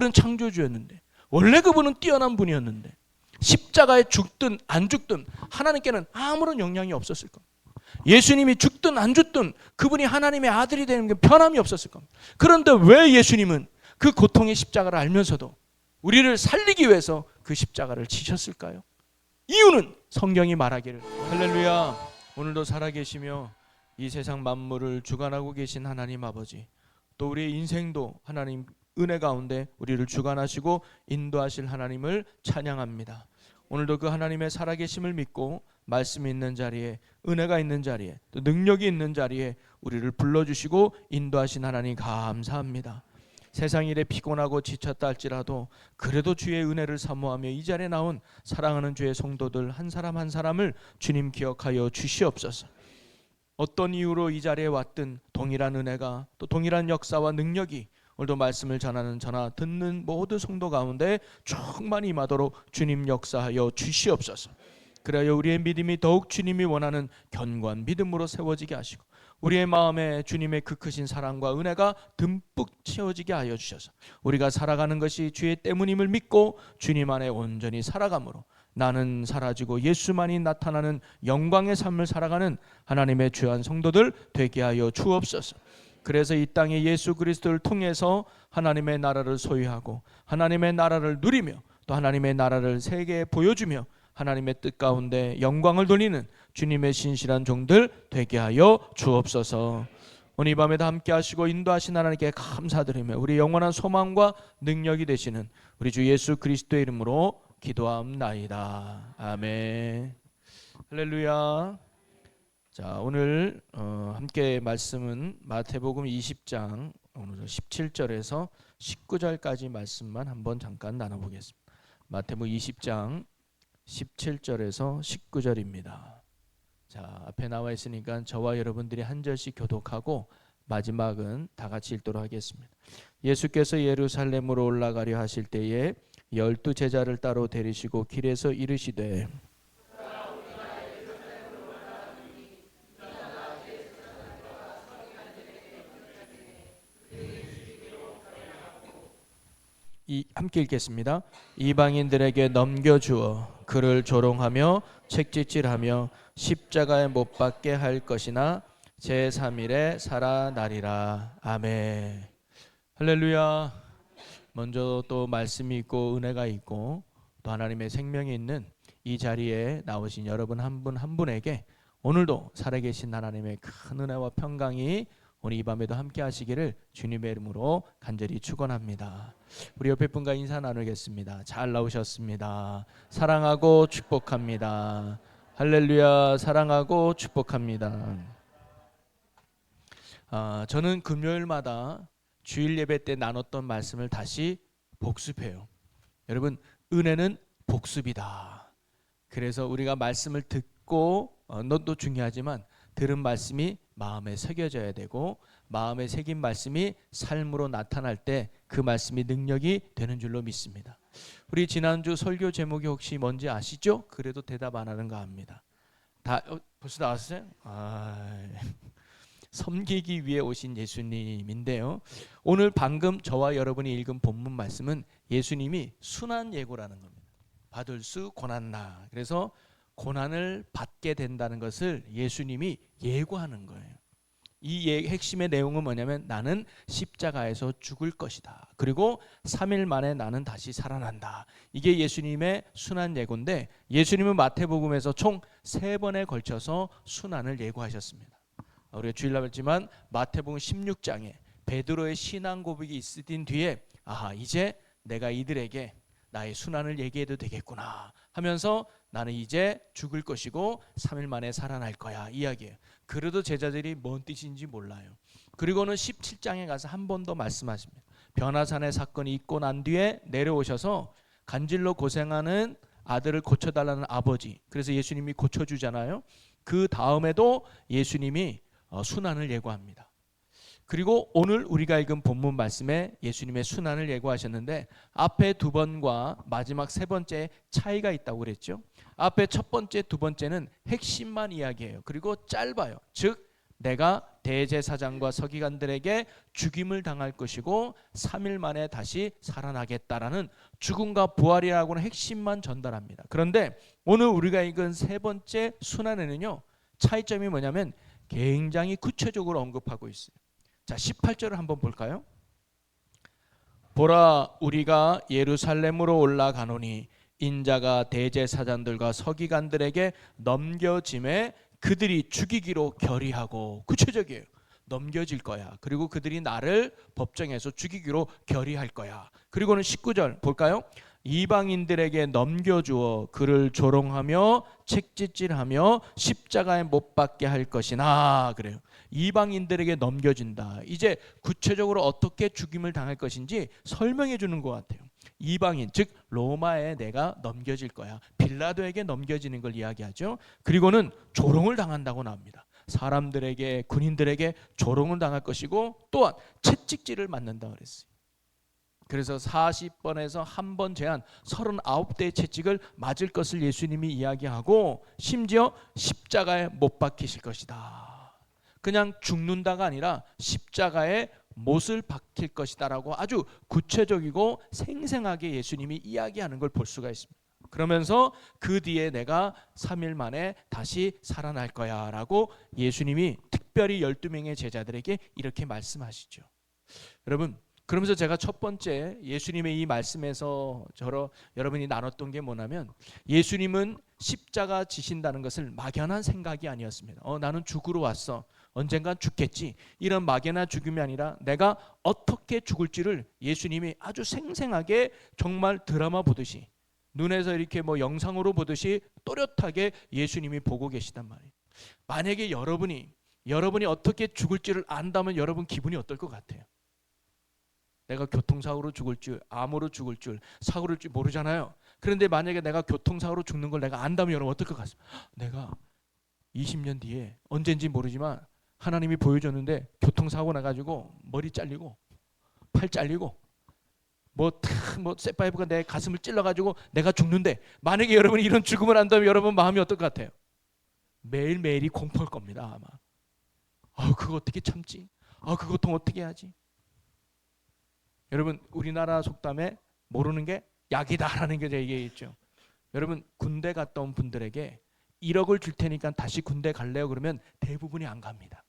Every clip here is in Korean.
그는 창조주였는데, 원래 그분은 뛰어난 분이었는데 십자가에 죽든 안 죽든 하나님께는 아무런 영향이 없었을 겁니다. 예수님이 죽든 안 죽든 그분이 하나님의 아들이 되는 게 변함이 없었을 겁니다. 그런데 왜 예수님은 그 고통의 십자가를 알면서도 우리를 살리기 위해서 그 십자가를 지셨을까요? 이유는 성경이 말하기를, 할렐루야, 오늘도 살아계시며 이 세상 만물을 주관하고 계신 하나님 아버지, 또 우리의 인생도 하나님 은혜 가운데 우리를 주관하시고 인도하실 하나님을 찬양합니다. 오늘도 그 하나님의 살아계심을 믿고 말씀이 있는 자리에, 은혜가 있는 자리에, 또 능력이 있는 자리에 우리를 불러주시고 인도하신 하나님 감사합니다. 세상 일에 피곤하고 지쳤다 할지라도 그래도 주의 은혜를 사모하며 이 자리에 나온 사랑하는 주의 성도들 한 사람 한 사람을 주님 기억하여 주시옵소서. 어떤 이유로 이 자리에 왔든 동일한 은혜가, 또 동일한 역사와 능력이 오늘도 말씀을 전하는 저나 듣는 모든 성도 가운데 충만히 임하도록 주님 역사하여 주시옵소서. 그래야 우리의 믿음이 더욱 주님이 원하는 견고한 믿음으로 세워지게 하시고 우리의 마음에 주님의 그 크신 사랑과 은혜가 듬뿍 채워지게 하여 주셔서 우리가 살아가는 것이 주의 때문임을 믿고 주님 안에 온전히 살아감으로 나는 사라지고 예수만이 나타나는 영광의 삶을 살아가는 하나님의 귀한 성도들 되게 하여 주옵소서. 그래서 이 땅에 예수 그리스도를 통해서 하나님의 나라를 소유하고 하나님의 나라를 누리며 또 하나님의 나라를 세계에 보여주며 하나님의 뜻 가운데 영광을 돌리는 주님의 신실한 종들 되게 하여 주옵소서. 오늘 이 밤에도 함께 하시고 인도하신 하나님께 감사드리며 우리 영원한 소망과 능력이 되시는 우리 주 예수 그리스도의 이름으로 기도함나이다. 아멘. 할렐루야. 자, 오늘 함께 말씀은 마태복음 20장 오늘 17절에서 19절까지 말씀만 한번 잠깐 나눠보겠습니다. 마태복음 20장 17절에서 19절입니다. 자, 앞에 나와 있으니까 저와 여러분들이 한 절씩 교독하고 마지막은 다 같이 읽도록 하겠습니다. 예수께서 예루살렘으로 올라가려 하실 때에 12 제자를 따로 데리시고 길에서 이르시되 함께 읽겠습니다. 이방인들에게 넘겨주어 그를 조롱하며 책짓질하며 십자가에 못 박게 할 것이나 제3일에 살아나리라. 아멘. 할렐루야. 먼저 또 말씀이 있고 은혜가 있고 또 하나님의 생명이 있는 이 자리에 나오신 여러분 한 분 한 분에게 오늘도 살아계신 하나님의 큰 은혜와 평강이 오늘 이 밤에도 함께 하시기를 주님의 이름으로 간절히 축원합니다. 우리 옆에 분과 인사 나누겠습니다. 잘 나오셨습니다. 사랑하고 축복합니다. 할렐루야. 사랑하고 축복합니다. 저는 금요일마다 주일 예배 때 나눴던 말씀을 다시 복습해요. 여러분, 은혜는 복습이다. 그래서 우리가 말씀을 듣고 너도 중요하지만 들은 말씀이 마음에 새겨져야 되고 마음에 새긴 말씀이 삶으로 나타날 때 그 말씀이 능력이 되는 줄로 믿습니다. 우리 지난주 설교 제목이 혹시 뭔지 아시죠? 그래도 대답 안 하는가 합니다. 다 벌써 나왔어요? 섬기기 위해 오신 예수님인데요. 오늘 방금 저와 여러분이 읽은 본문 말씀은 예수님이 순환 예고라는 겁니다. 받을 수 고난나. 그래서 고난을 받게 된다는 것을 예수님이 예고하는 거예요. 이 핵심의 내용은 뭐냐면 나는 십자가에서 죽을 것이다. 그리고 3일 만에 나는 다시 살아난다. 이게 예수님의 순환 예고인데 예수님은 마태복음에서 총 3번에 걸쳐서 순환을 예고하셨습니다. 우리가 주일날 했지만 마태복음 16장에 베드로의 신앙 고백이 있으신 뒤에 이제 내가 이들에게 나의 순환을 얘기해도 되겠구나 하면서 나는 이제 죽을 것이고 3일 만에 살아날 거야 이야기예요. 그래도 제자들이 뭔 뜻인지 몰라요. 그리고는 17장에 가서 한 번 더 말씀하십니다. 변화산의 사건이 있고 난 뒤에 내려오셔서 간질로 고생하는 아들을 고쳐달라는 아버지, 그래서 예수님이 고쳐주잖아요. 그 다음에도 예수님이 순환을 예고합니다. 그리고 오늘 우리가 읽은 본문 말씀에 예수님의 순환을 예고하셨는데 앞에 2번과 마지막 3번째 차이가 있다고 그랬죠. 앞에 첫 번째, 두 번째는 핵심만 이야기해요. 그리고 짧아요. 즉 내가 대제사장과 서기관들에게 죽임을 당할 것이고 3일 만에 다시 살아나겠다라는 죽음과 부활이라고 하는 핵심만 전달합니다. 그런데 오늘 우리가 읽은 세 번째 순환에는요, 차이점이 뭐냐면 굉장히 구체적으로 언급하고 있어요. 자, 18절을 한번 볼까요? 보라, 우리가 예루살렘으로 올라가노니 인자가 대제사장들과 서기관들에게 넘겨짐에 그들이 죽이기로 결의하고, 구체적이에요. 넘겨질 거야. 그리고 그들이 나를 법정에서 죽이기로 결의할 거야. 그리고는 19절 볼까요? 이방인들에게 넘겨주어 그를 조롱하며 책짓질하며 십자가에 못 박게 할 것이나, 그래요. 이방인들에게 넘겨진다. 이제 구체적으로 어떻게 죽임을 당할 것인지 설명해 주는 것 같아요. 이방인, 즉 로마에 내가 넘겨질 거야. 빌라도에게 넘겨지는 걸 이야기하죠. 그리고는 조롱을 당한다고 나옵니다. 사람들에게, 군인들에게 조롱을 당할 것이고, 또한 채찍질을 맞는다 그랬어요. 그래서 40번에서 한 번 제한 39대의 채찍을 맞을 것을 예수님이 이야기하고, 심지어 십자가에 못 박히실 것이다. 그냥 죽는다가 아니라 십자가에 못을 박힐 것이다라고 아주 구체적이고 생생하게 예수님이 이야기하는 걸 볼 수가 있습니다. 그러면서 그 뒤에 내가 3일 만에 다시 살아날 거야 라고 예수님이 특별히 12명의 제자들에게 이렇게 말씀하시죠. 여러분, 그러면서 제가 첫 번째 예수님의 이 말씀에서 여러분이 나눴던 게 뭐냐면, 예수님은 십자가 지신다는 것을 막연한 생각이 아니었습니다. 나는 죽으러 왔어, 언젠간 죽겠지, 이런 막연한 죽음이 아니라 내가 어떻게 죽을지를 예수님이 아주 생생하게, 정말 드라마 보듯이, 눈에서 이렇게 뭐 영상으로 보듯이 또렷하게 예수님이 보고 계시단 말이에요. 만약에 여러분이 어떻게 죽을지를 안다면 여러분 기분이 어떨 것 같아요? 내가 교통사고로 죽을 줄, 암으로 죽을 줄, 사고를 줄 모르잖아요. 그런데 만약에 내가 교통사고로 죽는 걸 내가 안다면 여러분 어떨 것 같습니까? 내가 20년 뒤에 언젠지 모르지만 하나님이 보여줬는데 교통사고 나가지고 머리 잘리고 팔 잘리고 뭐 쇠파이브가 내 가슴을 찔러가지고 내가 죽는데, 만약에 여러분이 이런 죽음을 안다면 여러분 마음이 어떨 것 같아요? 매일매일이 공포일 겁니다. 아마 그거 어떻게 참지? 그 고통 어떻게 하지? 여러분, 우리나라 속담에 모르는 게 약이다라는 게 얘기했죠. 여러분, 군대 갔다 온 분들에게 1억을 줄 테니까 다시 군대 갈래요? 그러면 대부분이 안 갑니다.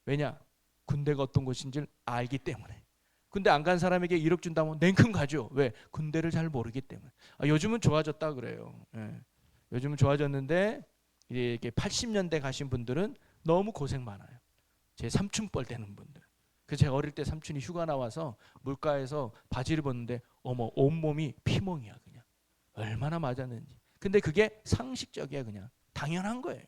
왜냐? 군대가 어떤 곳인지를 알기 때문에. 군대 안 간 사람에게 1억 준다면 냉큼 가죠. 왜? 군대를 잘 모르기 때문에. 요즘은 좋아졌다 그래요. 요즘은 좋아졌는데 이렇게 80년대 가신 분들은 너무 고생 많아요. 제 삼촌뻘 되는 분들. 그 제가 어릴 때 삼촌이 휴가 나와서 물가에서 바지를 벗는데 온몸이 피멍이야. 그냥 얼마나 맞았는지. 근데 그게 상식적이야. 그냥 당연한 거예요.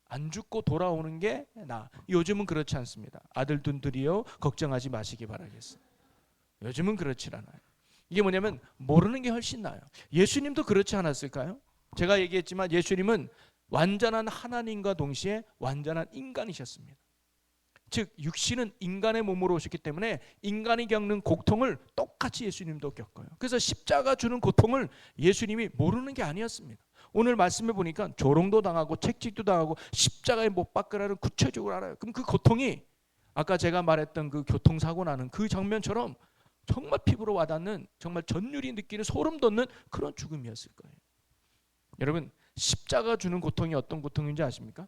안 죽고 돌아오는 게 나. 요즘은 그렇지 않습니다. 아들들이요, 걱정하지 마시기 바라겠어요. 요즘은 그렇지 않아요. 이게 뭐냐면 모르는 게 훨씬 나아요. 예수님도 그렇지 않았을까요? 제가 얘기했지만 예수님은 완전한 하나님과 동시에 완전한 인간이셨습니다. 즉 육신은 인간의 몸으로 오셨기 때문에 인간이 겪는 고통을 똑같이 예수님도 겪어요. 그래서 십자가 주는 고통을 예수님이 모르는 게 아니었습니다. 오늘 말씀해 보니까 조롱도 당하고 채찍도 당하고 십자가에 못 박으라는 구체적으로 알아요. 그럼 그 고통이 아까 제가 말했던 그 교통사고 나는 그 장면처럼 정말 피부로 와닿는, 정말 전율이 느끼는, 소름 돋는 그런 죽음이었을 거예요. 여러분, 십자가 주는 고통이 어떤 고통인지 아십니까?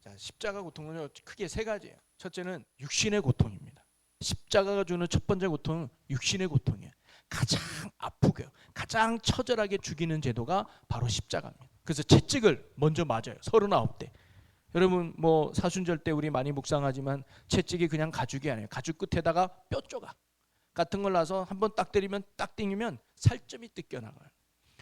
자, 십자가 고통은 크게 세 가지예요. 첫째는 육신의 고통입니다. 십자가가 주는 첫 번째 고통은 육신의 고통이에요. 가장 아프게, 가장 처절하게 죽이는 제도가 바로 십자가입니다. 그래서 채찍을 먼저 맞아요. 39대. 여러분 뭐 사순절 때 우리 많이 묵상하지만 채찍이 그냥 가죽이 아니에요. 가죽 끝에다가 뼈 조각 같은 걸 놔서 한번 딱 때리면, 딱 땡기면 살점이 뜯겨나가요.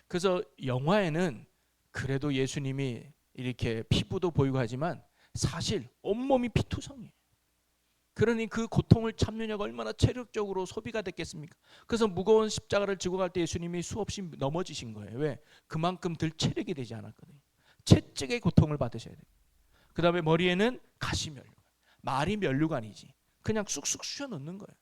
그래서 영화에는 그래도 예수님이 이렇게 피부도 보이고 하지만 사실 온몸이 피투성이에요. 그러니 그 고통을 참느냐가 얼마나 체력적으로 소비가 됐겠습니까? 그래서 무거운 십자가를 지고 갈 때 예수님이 수없이 넘어지신 거예요. 왜? 그만큼 들 체력이 되지 않았거든요. 채찍의 고통을 받으셔야 돼요. 그 다음에 머리에는 가시면류관. 말이 면류관이지. 그냥 쑥쑥 쑤셔 넣는 거예요.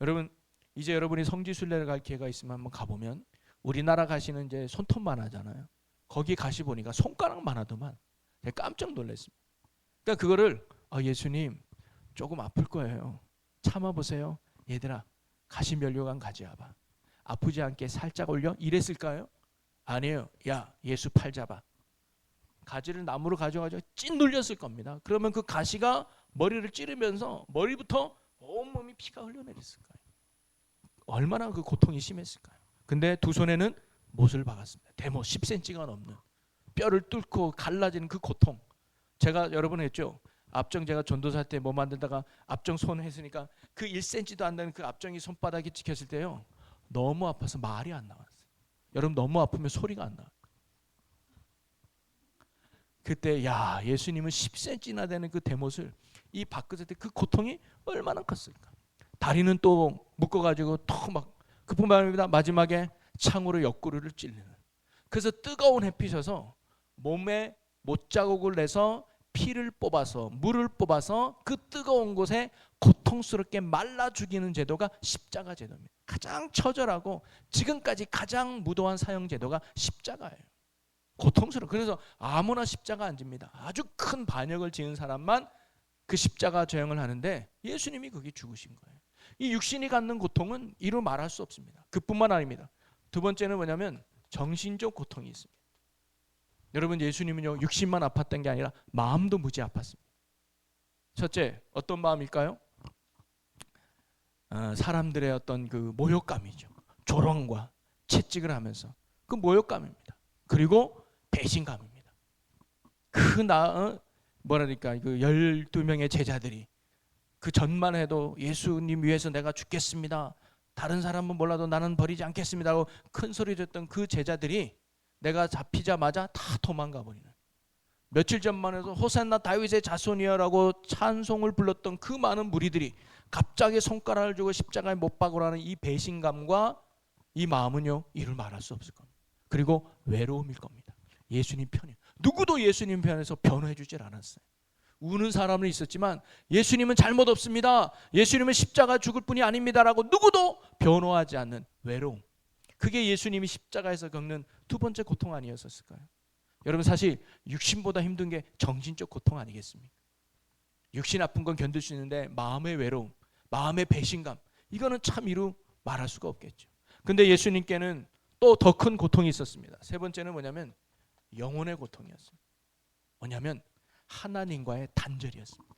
여러분, 이제 여러분이 성지순례를 갈 기회가 있으면 한번 가보면 우리나라 가시는 이제 손톱만 하잖아요. 거기 가시 보니까 손가락만 하더만. 제가 깜짝 놀랐습니다. 그러니까 그거를 예수님 조금 아플 거예요. 참아보세요. 얘들아, 가시면류관 가져와봐. 아프지 않게 살짝 올려? 이랬을까요? 아니에요. 야, 예수 팔 잡아. 가지를 나무로 가져가지고 찐 눌렸을 겁니다. 그러면 그 가시가 머리를 찌르면서 머리부터 온몸이 피가 흘러내렸을 거예요. 얼마나 그 고통이 심했을까요? 근데 두 손에는 못을 박았습니다. 대모 10cm가 넘는 뼈를 뚫고 갈라지는 그 고통. 제가 여러 번 했죠. 압정 제가 전도사 때 뭐 만들다가 압정 손 했으니까 그 1cm도 안 되는 그 압정이 손바닥에 찍혔을 때요. 너무 아파서 말이 안 나왔어요. 여러분 너무 아프면 소리가 안 나와요. 그때 야, 예수님은 10cm나 되는 그 대못을 이 바꾸실 때 그 고통이 얼마나 컸을까. 다리는 또 묶어가지고 또 막 그뿐만 아니라 마지막에 창으로 옆구리를 찔리는. 그래서 뜨거운 햇빛에서 몸에 못자국을 내서 피를 뽑아서 물을 뽑아서 그 뜨거운 곳에 고통스럽게 말라 죽이는 제도가 십자가 제도입니다. 가장 처절하고 지금까지 가장 무도한 사형 제도가 십자가예요. 고통스러워. 그래서 아무나 십자가 안 집니다. 아주 큰 반역을 지은 사람만 그 십자가 저형을 하는데 예수님이 거기 죽으신 거예요. 이 육신이 갖는 고통은 이루 말할 수 없습니다. 그뿐만 아닙니다. 두 번째는 뭐냐면 정신적 고통이 있습니다. 여러분 예수님은요 육신만 아팠던 게 아니라 마음도 무지 아팠습니다. 첫째 어떤 마음일까요? 사람들의 어떤 그 모욕감이죠. 조롱과 채찍을 하면서 그 모욕감입니다. 그리고 배신감입니다. 뭐라니까 그 12명의 제자들이 그 전만 해도 예수님 위해서 내가 죽겠습니다. 다른 사람은 몰라도 나는 버리지 않겠습니다 하고 큰 소리 쳤던 그 제자들이 내가 잡히자마자 다 도망가 버리는. 며칠 전만 해도 호산나 다윗의 자손이여라고 찬송을 불렀던 그 많은 무리들이 갑자기 손가락을 주고 십자가에 못 박으라는 이 배신감과 이 마음은요 이를 말할 수 없을 겁니다. 그리고 외로움일 겁니다. 예수님 편이 누구도 예수님 편에서 변호해 주질 않았어요. 우는 사람은 있었지만 예수님은 잘못 없습니다. 예수님은 십자가 죽을 뿐이 아닙니다라고 누구도 변호하지 않는 외로움. 그게 예수님이 십자가에서 겪는 두 번째 고통 아니었을까요? 여러분 사실 육신보다 힘든 게 정신적 고통 아니겠습니까? 육신 아픈 건 견딜 수 있는데 마음의 외로움, 마음의 배신감 이거는 참 이루 말할 수가 없겠죠. 근데 예수님께는 또 더 큰 고통이 있었습니다. 세 번째는 뭐냐면 영혼의 고통이었습니다. 뭐냐면 하나님과의 단절이었습니다.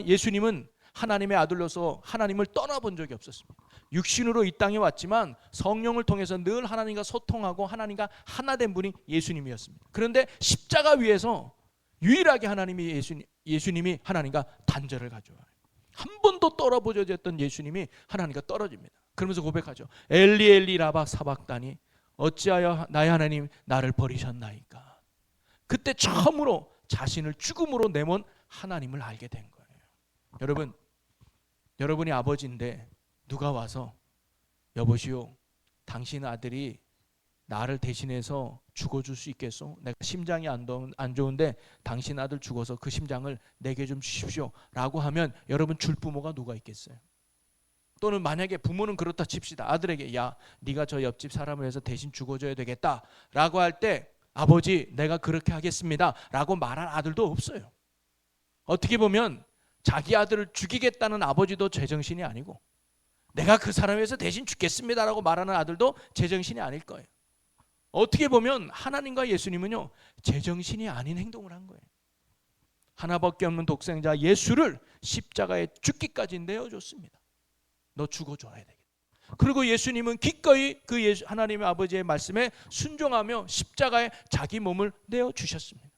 예수님은 하나님의 아들로서 하나님을 떠나본 적이 없었습니다. 육신으로 이 땅에 왔지만 성령을 통해서 늘 하나님과 소통하고 하나님과 하나 된 분이 예수님이었습니다. 그런데 십자가 위에서 유일하게 예수님이 하나님과 단절을 가져와요. 한 번도 떨어보져졌던 예수님이 하나님과 떨어집니다. 그러면서 고백하죠. 엘리 엘리 라바 사박다니 어찌하여 나의 하나님 나를 버리셨나이까. 그때 처음으로 자신을 죽음으로 내몬 하나님을 알게 된 거예요. 여러분, 여러분이 아버지인데 누가 와서 여보시오, 당신 아들이 나를 대신해서 죽어줄 수 있겠소? 내가 심장이 안 좋은데 당신 아들 죽어서 그 심장을 내게 좀 주십시오 라고 하면 여러분 줄 부모가 누가 있겠어요? 또는 만약에 부모는 그렇다 칩시다. 아들에게 야 네가 저 옆집 사람을 위해서 대신 죽어줘야 되겠다 라고 할 때 아버지 내가 그렇게 하겠습니다 라고 말할 아들도 없어요. 어떻게 보면 자기 아들을 죽이겠다는 아버지도 제정신이 아니고 내가 그 사람을 위해서 대신 죽겠습니다 라고 말하는 아들도 제정신이 아닐 거예요. 어떻게 보면 하나님과 예수님은요 제정신이 아닌 행동을 한 거예요. 하나밖에 없는 독생자 예수를 십자가에 죽기까지 내어줬습니다. 너 죽어줘야 되겠다. 그리고 예수님은 기꺼이 그 하나님의 아버지의 말씀에 순종하며 십자가에 자기 몸을 내어주셨습니다.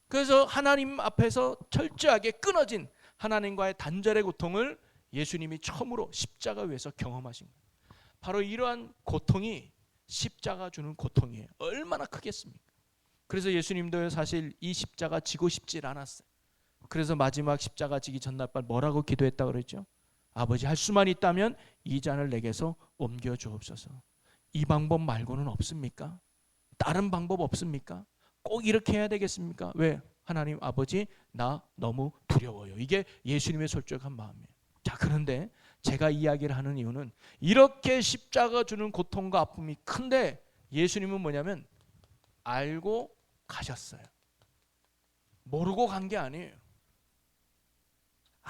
그래서 하나님 앞에서 철저하게 끊어진 하나님과의 단절의 고통을 예수님이 처음으로 십자가 위에서 경험하신 거예요. 바로 이러한 고통이 십자가 주는 고통이에요. 얼마나 크겠습니까? 그래서 예수님도 사실 이 십자가 지고 싶질 않았어요. 그래서 마지막 십자가 지기 전날 밤 뭐라고 기도했다고 그랬죠? 아버지 할 수만 있다면 이 잔을 내게서 옮겨 주옵소서. 이 방법 말고는 없습니까? 다른 방법 없습니까? 꼭 이렇게 해야 되겠습니까? 왜? 하나님 아버지 나 너무 두려워요. 이게 예수님의 솔직한 마음이에요. 자, 그런데 제가 이야기를 하는 이유는 이렇게 십자가 주는 고통과 아픔이 큰데 예수님은 뭐냐면 알고 가셨어요. 모르고 간 게 아니에요.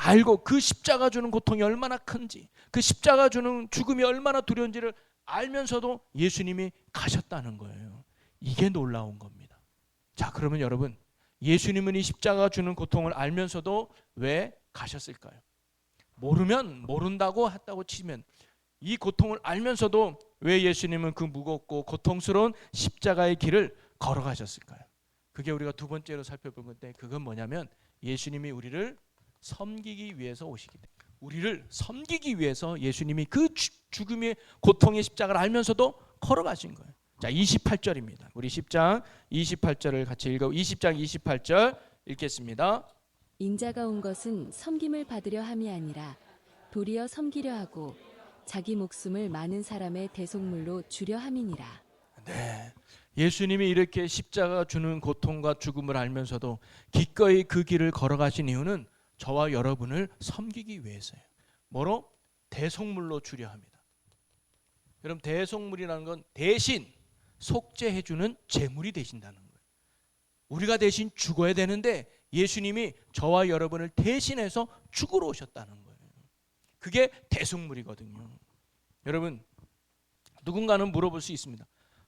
알고 그 십자가 주는 고통이 얼마나 큰지, 그 십자가 주는 죽음이 얼마나 두려운지를 알면서도 예수님이 가셨다는 거예요. 이게 놀라운 겁니다. 자, 그러면 여러분, 예수님은 이 십자가 주는 고통을 알면서도 왜 가셨을까요? 모르면 모른다고 했다고 치면, 이 고통을 알면서도 왜 예수님은 그 무겁고 고통스러운 십자가의 길을 걸어가셨을까요? 그게 우리가 두 번째로 살펴볼 건데, 그건 뭐냐면 예수님이 우리를 섬기기 위해서 오시기 때문에, 우리를 섬기기 위해서 예수님이 그 죽음의 고통의 십자가를 알면서도 걸어가신 거예요. 자, 28절입니다. 우리 10장 28절을 같이 읽어. 20장 28절 읽겠습니다. 인자가 온 것은 섬김을 받으려 함이 아니라 도리어 섬기려 하고 자기 목숨을 많은 사람의 대속물로 주려 함이니라. 네, 예수님이 이렇게 십자가 주는 고통과 죽음을 알면서도 기꺼이 그 길을 걸어가신 이유는 저와 여러분을 섬기기 위해서예요. 뭐로? 대속물로 주려 합니다. 여러분, 대속물이라는 건 대신 속죄해주는 제물이 되신다는 거예요. 우리가 대신 죽어야 되는데 예수님이 저와 여러분을 대신해서 죽으러 오셨다는 거예요. 그게 대속물이거든요. 여러분, 누군가는 물어볼 수 있습니다.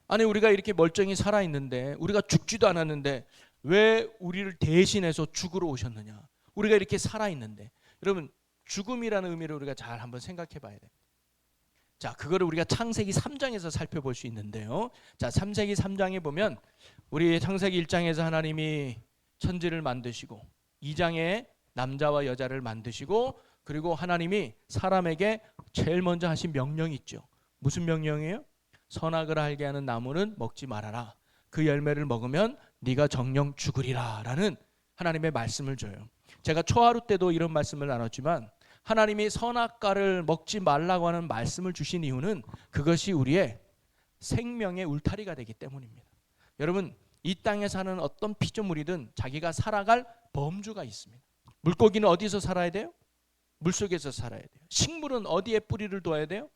아니, 우리가 이렇게 멀쩡히 살아있는데, 우리가 죽지도 않았는데 왜 우리를 대신해서 죽으러 오셨느냐? 우리가 이렇게 살아있는데. 여러분, 죽음이라는 의미를 우리가 잘 한번 생각해 봐야 돼요. 자, 그거를 우리가 창세기 3장에서 살펴볼 수 있는데요. 자, 창세기 3장에 보면 우리 창세기 1장에서 하나님이 천지를 만드시고, 2장에 남자와 여자를 만드시고, 그리고 하나님이 사람에게 제일 먼저 하신 명령이 있죠. 무슨 명령이에요? 선악을 알게 하는 나무는 먹지 말아라. 그 열매를 먹으면 네가 정령 죽으리라 라는 하나님의 말씀을 줘요. 제가 초하루 때도 이런 말씀을 나눴지만, 하나님이 선악과를 먹지 말라고 하는 말씀을 주신 이유는 그것이 우리의 생명의 울타리가 되기 때문입니다. 여러분, 이 땅에 사는 어떤 피조물이든 자기가 살아갈 범주가 있습니다. 물고기는 어디서 살아야 돼요? 물속에서 살아야 돼요. 식물은 어디에 뿌리를 둬야 돼요?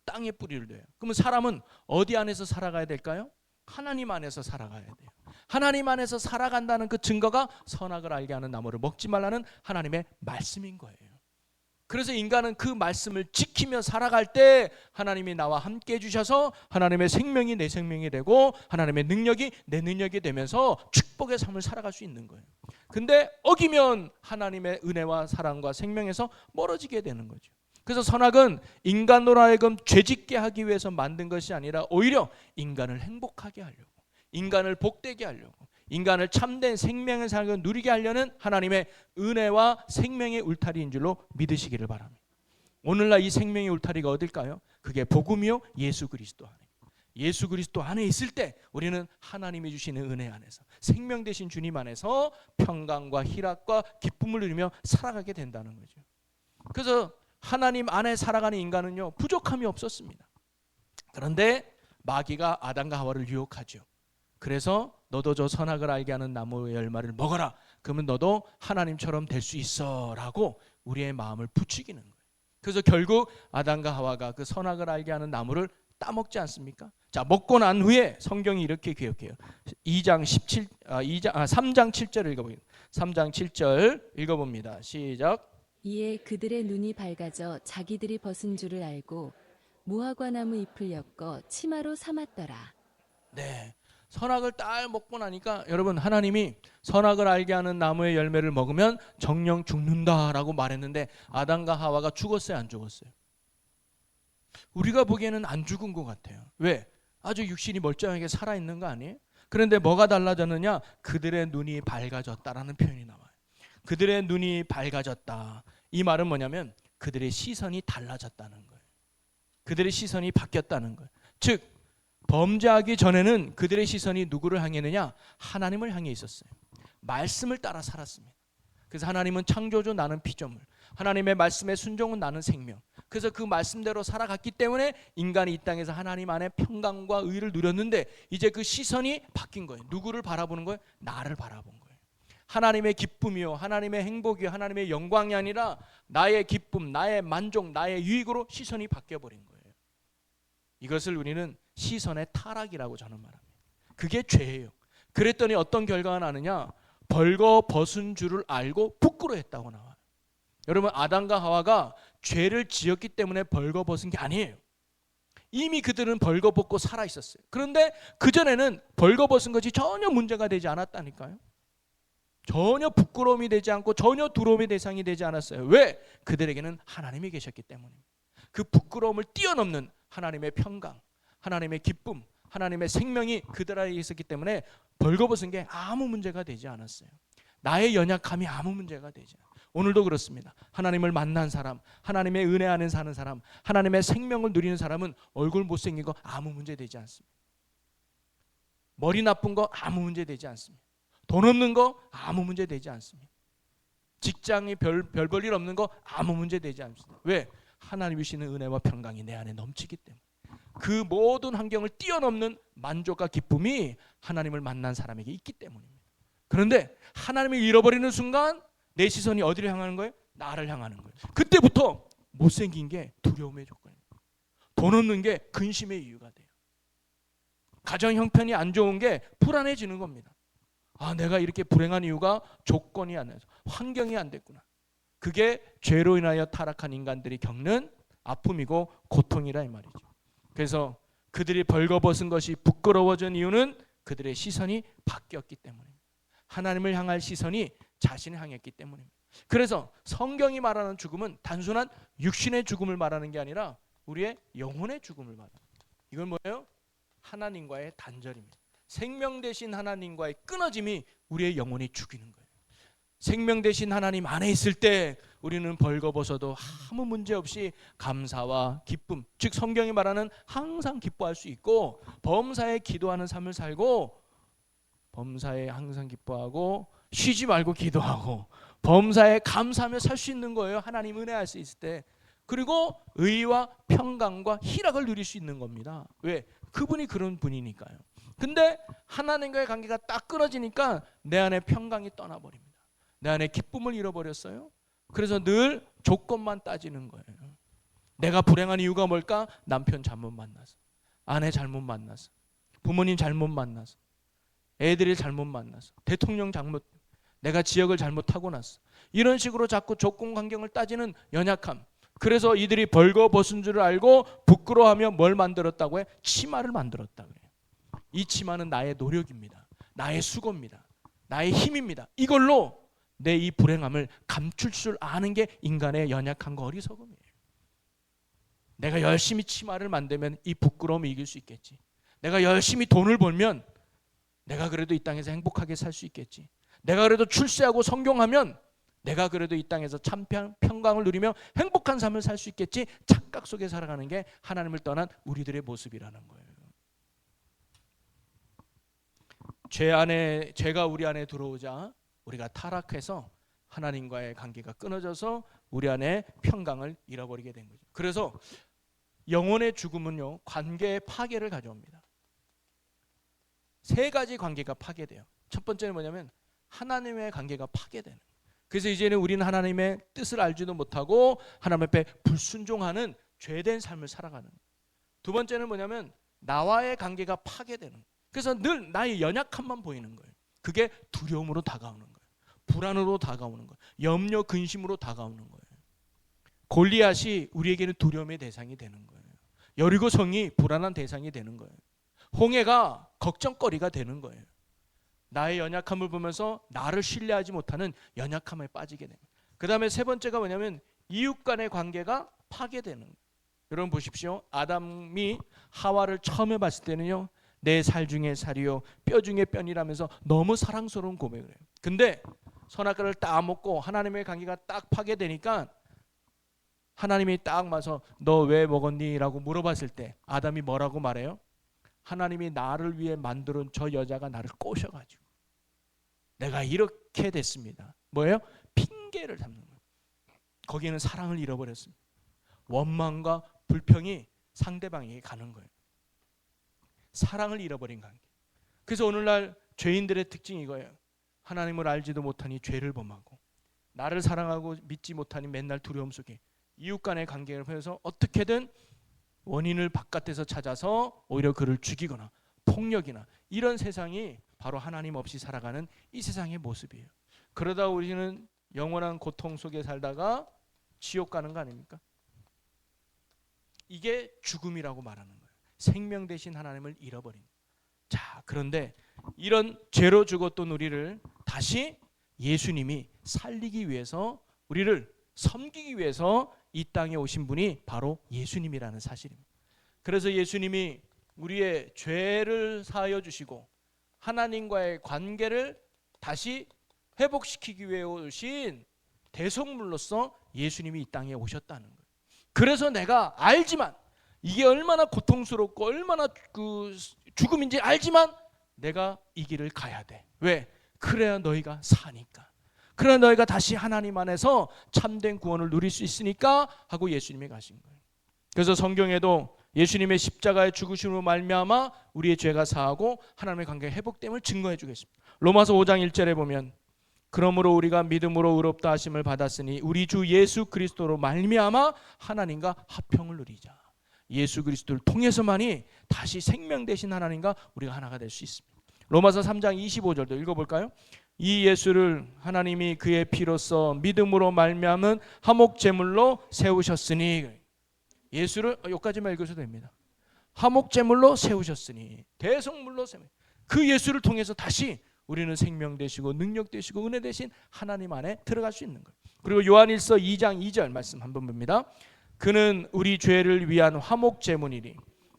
땅에 뿌리를 둬요. 그러면 사람은 어디 안에서 살아가야 될까요? 하나님 안에서 살아가야 돼요. 하나님 안에서 살아간다는 그 증거가 선악을 알게 하는 나무를 먹지 말라는 하나님의 말씀인 거예요. 그래서 인간은 그 말씀을 지키며 살아갈 때 하나님이 나와 함께 해주셔서 하나님의 생명이 내 생명이 되고 하나님의 능력이 내 능력이 되면서 축복의 삶을 살아갈 수 있는 거예요. 근데 어기면 하나님의 은혜와 사랑과 생명에서 멀어지게 되는 거죠. 그래서 선악은 인간으로 하여금 죄짓게 하기 위해서 만든 것이 아니라 오히려 인간을 행복하게 하려고, 인간을 복되게 하려고, 인간을 참된 생명의 삶을 누리게 하려는 하나님의 은혜와 생명의 울타리인 줄로 믿으시기를 바랍니다. 오늘날 이 생명의 울타리가 어딜까요? 그게 복음이요, 예수 그리스도 안에. 예수 그리스도 안에 있을 때 우리는 하나님이 주시는 은혜 안에서, 생명 되신 주님 안에서 평강과 희락과 기쁨을 누리며 살아가게 된다는 거죠. 그래서 하나님 안에 살아가는 인간은요, 부족함이 없었습니다. 그런데 마귀가 아담과 하와를 유혹하죠. 그래서 너도 저 선악을 알게 하는 나무의 열매를 먹어라. 그러면 너도 하나님처럼 될 수 있어 라고 우리의 마음을 부추기는 거예요. 그래서 결국 아담과 하와가 그 선악을 알게 하는 나무를 따먹지 않습니까? 자, 먹고 난 후에 성경이 이렇게 기록해요. 3장 7절 읽어보겠습니다. 3장 7절 읽어봅니다. 시작. 이에 그들의 눈이 밝아져 자기들이 벗은 줄을 알고 무화과나무 잎을 엮어 치마로 삼았더라. 네, 선악을 딱 먹고 나니까 여러분, 하나님이 선악을 알게 하는 나무의 열매를 먹으면 정령 죽는다라고 말했는데 아담과 하와가 죽었어요, 안 죽었어요? 우리가 보기에는 안 죽은 것 같아요. 왜? 아주 육신이 멀쩡하게 살아있는 거 아니에요? 그런데 뭐가 달라졌느냐? 그들의 눈이 밝아졌다라는 표현이 나와요. 그들의 눈이 밝아졌다. 이 말은 뭐냐면 그들의 시선이 달라졌다는 거예요. 그들의 시선이 바뀌었다는 거예요. 즉, 범죄하기 전에는 그들의 시선이 누구를 향했느냐? 하나님을 향해 있었어요. 말씀을 따라 살았습니다. 그래서 하나님은 창조주, 나는 피조물. 하나님의 말씀에 순종은 나는 생명. 그래서 그 말씀대로 살아갔기 때문에 인간이 이 땅에서 하나님 안에 평강과 의를 누렸는데 이제 그 시선이 바뀐 거예요. 누구를 바라보는 거예요? 나를 바라본 거예요. 하나님의 기쁨이요, 하나님의 행복이요, 하나님의 영광이 아니라 나의 기쁨, 나의 만족, 나의 유익으로 시선이 바뀌어버린 거예요. 이것을 우리는 시선의 타락이라고 저는 말합니다. 그게 죄예요. 그랬더니 어떤 결과가 나느냐? 벌거 벗은 줄을 알고 부끄러워했다고 나와요. 여러분, 아담과 하와가 죄를 지었기 때문에 벌거벗은 게 아니에요. 이미 그들은 벌거벗고 살아 있었어요. 그런데 그전에는 벌거벗은 것이 전혀 문제가 되지 않았다니까요. 전혀 부끄러움이 되지 않고 전혀 두려움의 대상이 되지 않았어요. 왜? 그들에게는 하나님이 계셨기 때문입니다. 그 부끄러움을 뛰어넘는 하나님의 평강, 하나님의 기쁨, 하나님의 생명이 그들에게 있었기 때문에 벌거벗은 게 아무 문제가 되지 않았어요. 나의 연약함이 아무 문제가 되지 않아요. 오늘도 그렇습니다. 하나님을 만난 사람, 하나님의 은혜 안에 사는 사람, 하나님의 생명을 누리는 사람은 얼굴 못생긴 거 아무 문제 되지 않습니다. 머리 나쁜 거 아무 문제 되지 않습니다. 돈 없는 거 아무 문제 되지 않습니다. 직장이 별 볼 일 없는 거 아무 문제 되지 않습니다. 왜? 하나님이 주시는 은혜와 평강이 내 안에 넘치기 때문에. 그 모든 환경을 뛰어넘는 만족과 기쁨이 하나님을 만난 사람에게 있기 때문입니다. 그런데 하나님을 잃어버리는 순간 내 시선이 어디를 향하는 거예요? 나를 향하는 거예요. 그때부터 못생긴 게 두려움의 조건입니다. 돈 없는 게 근심의 이유가 돼요. 가정 형편이 안 좋은 게 불안해지는 겁니다. 아, 내가 이렇게 불행한 이유가 조건이 안 돼서, 환경이 안 됐구나. 그게 죄로 인하여 타락한 인간들이 겪는 아픔이고 고통이라 이 말이죠. 그래서 그들이 벌거벗은 것이 부끄러워진 이유는 그들의 시선이 바뀌었기 때문입니다. 하나님을 향할 시선이 자신을 향했기 때문입니다. 그래서 성경이 말하는 죽음은 단순한 육신의 죽음을 말하는 게 아니라 우리의 영혼의 죽음을 말합니다. 이건 뭐예요? 하나님과의 단절입니다. 생명 되신 하나님과의 끊어짐이 우리의 영혼이 죽이는 거예요. 생명 되신 하나님 안에 있을 때 우리는 벌거벗어도 아무 문제 없이 감사와 기쁨, 즉 성경이 말하는 항상 기뻐할 수 있고, 범사에 기도하는 삶을 살고, 범사에 항상 기뻐하고 쉬지 말고 기도하고 범사에 감사하며 살 수 있는 거예요. 하나님 은혜할 수 있을 때. 그리고 의와 평강과 희락을 누릴 수 있는 겁니다. 왜? 그분이 그런 분이니까요. 근데 하나님과의 관계가 딱 끊어지니까 내 안에 평강이 떠나버립니다. 내 안에 기쁨을 잃어버렸어요. 그래서 늘 조건만 따지는 거예요. 내가 불행한 이유가 뭘까? 남편 잘못 만나서, 아내 잘못 만나서, 부모님 잘못 만나서, 애들이 잘못 만나서, 대통령 잘못, 내가 지역을 잘못하고 났어. 이런 식으로 자꾸 조건 환경을 따지는 연약함. 그래서 이들이 벌거벗은 줄 알고 부끄러워하며 뭘 만들었다고 해? 치마를 만들었다 그래요. 이 치마는 나의 노력입니다. 나의 수고입니다. 나의 힘입니다. 이걸로 내 이 불행함을 감출 줄 아는 게 인간의 연약함과 어리석음이에요. 내가 열심히 치마를 만들면 이 부끄러움을 이길 수 있겠지. 내가 열심히 돈을 벌면 내가 그래도 이 땅에서 행복하게 살 수 있겠지. 내가 그래도 출세하고 성공하면 내가 그래도 이 땅에서 참 평강을 누리며 행복한 삶을 살 수 있겠지. 착각 속에 살아가는 게 하나님을 떠난 우리들의 모습이라는 거예요. 죄가 우리 안에 들어오자 우리가 타락해서 하나님과의 관계가 끊어져서 우리 안에 평강을 잃어버리게 된 거죠. 그래서 영혼의 죽음은요, 관계의 파괴를 가져옵니다. 세 가지 관계가 파괴돼요. 첫 번째는 뭐냐면 하나님의 관계가 파괴되는 거예요. 그래서 이제는 우리는 하나님의 뜻을 알지도 못하고 하나님 앞에 불순종하는 죄된 삶을 살아가는 거예요. 두 번째는 뭐냐면 나와의 관계가 파괴되는 거예요. 그래서 늘 나의 연약함만 보이는 거예요. 그게 두려움으로 다가오는 거예요. 불안으로 다가오는 거예요. 염려, 근심으로 다가오는 거예요. 골리앗이 우리에게는 두려움의 대상이 되는 거예요. 여리고 성이 불안한 대상이 되는 거예요. 홍해가 걱정거리가 되는 거예요. 나의 연약함을 보면서 나를 신뢰하지 못하는 연약함에 빠지게 됩니다. 그 다음에 세 번째가 뭐냐면 이웃 간의 관계가 파괴되는 거예요. 여러분 보십시오. 아담이 하와를 처음에 봤을 때는요, 내 살 중에 살이요 뼈 중에 뼈니라면서 너무 사랑스러운 고백을 해요. 근데 선악과를 딱 먹고 하나님의 관계가 딱 파괴되니까 하나님이 딱 와서 너 왜 먹었니? 라고 물어봤을 때 아담이 뭐라고 말해요? 하나님이 나를 위해 만든 저 여자가 나를 꼬셔가지고 내가 이렇게 됐습니다. 뭐예요? 핑계를 잡는 거예요. 거기에는 사랑을 잃어버렸습니다. 원망과 불평이 상대방에게 가는 거예요. 사랑을 잃어버린 관계. 그래서 오늘날 죄인들의 특징이 이거예요. 하나님을 알지도 못하니 죄를 범하고 나를 사랑하고 믿지 못하니 맨날 두려움 속에 이웃 간의 관계를 해서 어떻게든 원인을 바깥에서 찾아서 오히려 그를 죽이거나 폭력이나 이런 세상이 바로 하나님 없이 살아가는 이 세상의 모습이에요. 그러다 우리는 영원한 고통 속에 살다가 지옥 가는 거 아닙니까? 이게 죽음이라고 말하는 거예요. 생명 대신 하나님을 잃어버린. 자, 그런데 이런 죄로 죽었던 우리를 다시 예수님이 살리기 위해서, 우리를 섬기기 위해서 이 땅에 오신 분이 바로 예수님이라는 사실입니다. 그래서 예수님이 우리의 죄를 사하여 주시고 하나님과의 관계를 다시 회복시키기 위해 오신 대속물로서 예수님이 이 땅에 오셨다는 거예요. 그래서 내가 알지만, 이게 얼마나 고통스럽고 얼마나 그 죽음인지 알지만 내가 이 길을 가야 돼. 왜? 그래야 너희가 사니까. 그래야 너희가 다시 하나님 안에서 참된 구원을 누릴 수 있으니까 하고 예수님이 가신 거예요. 그래서 성경에도 예수님의 십자가의 죽으심으로 말미암아 우리의 죄가 사하고 하나님의 관계가 회복됨을 증거해 주겠습니다. 로마서 5장 1절에 보면, 그러므로 우리가 믿음으로 의롭다 하심을 받았으니 우리 주 예수 그리스도로 말미암아 하나님과 화평을 누리자. 예수 그리스도를 통해서만이 다시 생명 되신 하나님과 우리가 하나가 될 수 있습니다. 로마서 3장 25절도 읽어볼까요? 이 예수를 하나님이 그의 피로써 믿음으로 말미암은 화목 제물로 세우셨으니, 예수를 여기까지만 읽으셔도 됩니다. 화목 제물로 세우셨으니, 대속물로 세우셨으니, 그 예수를 통해서 다시 우리는 생명 되시고 능력 되시고 은혜 되신 하나님 안에 들어갈 수 있는 거예요. 그리고 요한일서 2장 2절 말씀 한번 봅니다. 그는 우리 죄를 위한 화목 제물이니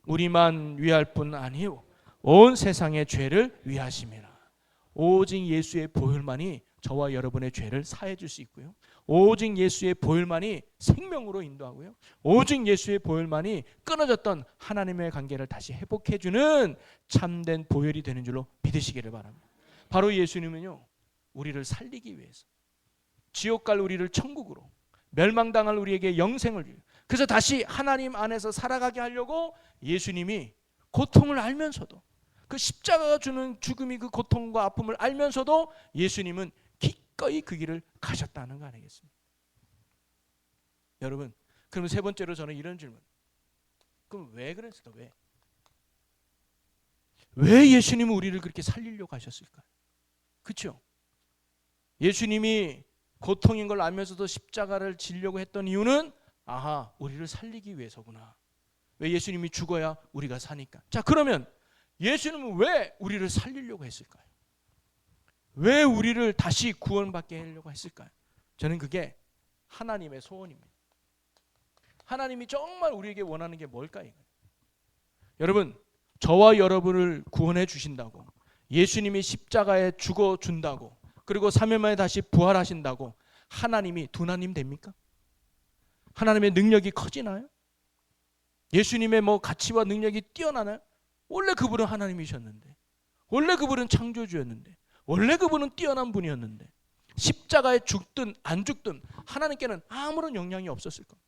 우리만 위할 뿐 아니요 온 세상의 죄를 위하심이라. 오직 예수의 보혈만이 저와 여러분의 죄를 사해 줄 수 있고요. 오직 예수의 보혈만이 생명으로 인도하고요. 오직 예수의 보혈만이 끊어졌던 하나님의 관계를 다시 회복해 주는 참된 보혈이 되는 줄로 믿으시기를 바랍니다. 바로 예수님은요, 우리를 살리기 위해서, 지옥 갈 우리를 천국으로, 멸망당할 우리에게 영생을 주고, 그래서 다시 하나님 안에서 살아가게 하려고 예수님이 고통을 알면서도, 그 십자가가 주는 죽음이 그 고통과 아픔을 알면서도 예수님은 기꺼이 그 길을 가셨다는 거 아니겠습니까? 여러분, 그럼 세 번째로 저는 이런 질문, 그럼 왜 그랬을까? 왜 예수님은 우리를 그렇게 살리려고 하셨을까요? 그렇죠? 예수님이 고통인 걸 알면서도 십자가를 지려고 했던 이유는, 아하, 우리를 살리기 위해서구나. 왜? 예수님이 죽어야 우리가 사니까. 자, 그러면 예수님은 왜 우리를 살리려고 했을까요? 왜 우리를 다시 구원받게 하려고 했을까요? 저는 그게 하나님의 소원입니다. 하나님이 정말 우리에게 원하는 게 뭘까요? 여러분, 저와 여러분을 구원해 주신다고, 예수님이 십자가에 죽어 준다고, 그리고 3일 만에 다시 부활하신다고 하나님이 둔하님 됩니까? 하나님의 능력이 커지나요? 예수님의 가치와 능력이 뛰어나나요? 원래 그분은 하나님이셨는데, 원래 그분은 창조주였는데, 원래 그분은 뛰어난 분이었는데, 십자가에 죽든 안 죽든 하나님께는 아무런 영향이 없었을 겁니다.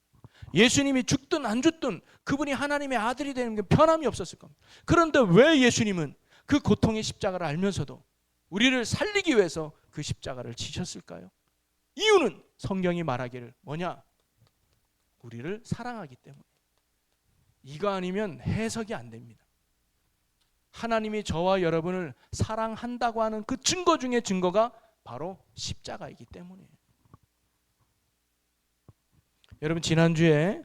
예수님이 죽든 안 죽든 그분이 하나님의 아들이 되는 게 변함이 없었을 겁니다. 그런데 왜 예수님은 그 고통의 십자가를 알면서도 우리를 살리기 위해서 그 십자가를 지셨을까요? 이유는 성경이 말하기를 뭐냐? 우리를 사랑하기 때문에. 이거 아니면 해석이 안 됩니다. 하나님이 저와 여러분을 사랑한다고 하는 그 증거 중에 증거가 바로 십자가이기 때문이에요. 여러분, 지난주에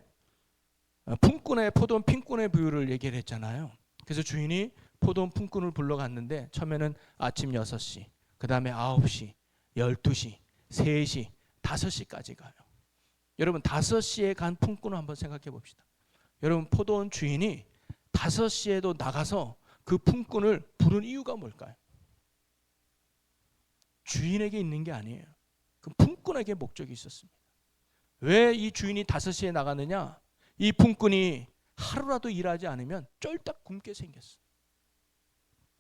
포도원 핀꾼의 비유를 얘기를 했잖아요. 그래서 주인이 포도원 핀꾼을 불러갔는데 처음에는 아침 6시, 그 다음에 9시, 12시, 3시, 5시까지 가요. 여러분, 5시에 간 핀꾼을 한번 생각해 봅시다. 여러분, 포도원 주인이 5시에도 나가서 그 핀꾼을 부른 이유가 뭘까요? 주인에게 있는 게 아니에요. 그 핀꾼에게 목적이 있었습니다. 왜 이 주인이 5시에 나갔느냐? 이 핀꾼이 하루라도 일하지 않으면 쫄딱 굶게 생겼어.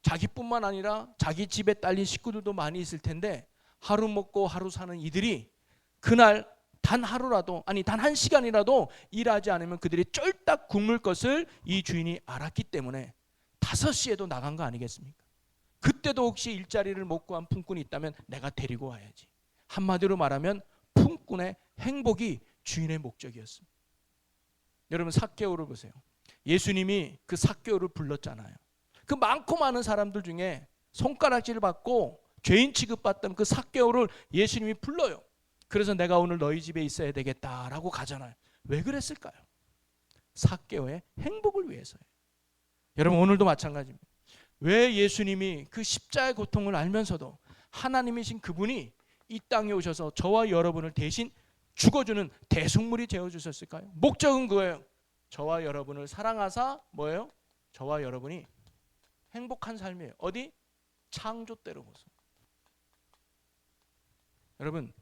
자기뿐만 아니라 자기 집에 딸린 식구들도 많이 있을 텐데, 하루 먹고 하루 사는 이들이 그날 단 하루라도, 아니 단 1시간이라도 일하지 않으면 그들이 쫄딱 굶을 것을 이 주인이 알았기 때문에 5시에도 나간 거 아니겠습니까? 그때도 혹시 일자리를 못 구한 푼꾼이 있다면 내가 데리고 와야지. 한마디로 말하면 푼꾼의 행복이 주인의 목적이었습니다. 여러분, 삭개오를 보세요. 예수님이 그 삭개오를 불렀잖아요. 그 많고 많은 사람들 중에 손가락질 받고 죄인 취급받던 그 삭개오를 예수님이 불러요. 그래서 내가 오늘 너희 집에 있어야 되겠다라고 가잖아요. 왜 그랬을까요? 삭개오의 행복을 위해서예요. 여러분 오늘도 마찬가지입니다. 왜 예수님이 그 십자가의 고통을 알면서도 하나님이신 그분이 이 땅에 오셔서 저와 여러분을 대신 죽어주는 대속물이 되어주셨을까요? 목적은 그거예요. 저와 여러분을 사랑하사 뭐예요? 저와 여러분이 행복한 삶이에요. 어디? 창조 때로부터. 여러분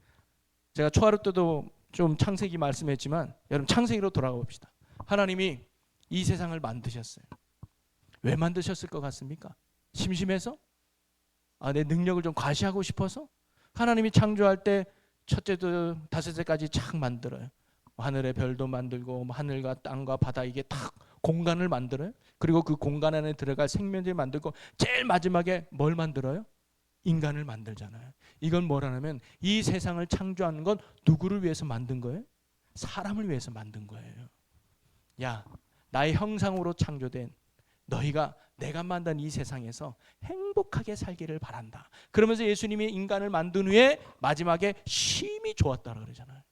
제가 초하루 때도 좀 창세기 말씀했지만 여러분 창세기로 돌아가 봅시다. 하나님이 이 세상을 만드셨어요. 왜 만드셨을 것 같습니까? 심심해서? 내 능력을 좀 과시하고 싶어서? 하나님이 창조할 때 첫째도 다섯째까지 착 만들어요. 하늘의 별도 만들고 하늘과 땅과 바다 이게 딱 공간을 만들어요. 그리고 그 공간 안에 들어갈 생명체를 만들고 제일 마지막에 뭘 만들어요? 인간을 만들잖아요. 이건 뭐라냐면 이 세상을 창조하는 건 누구를 위해서 만든 거예요? 사람을 위해서 만든 거예요. 야, 나의 형상으로 창조된 너희가 내가 만든 이 세상에서 행복하게 살기를 바란다. 그러면서 예수님이 인간을 만든 후에 마지막에 심히 좋았다고 그러잖아요.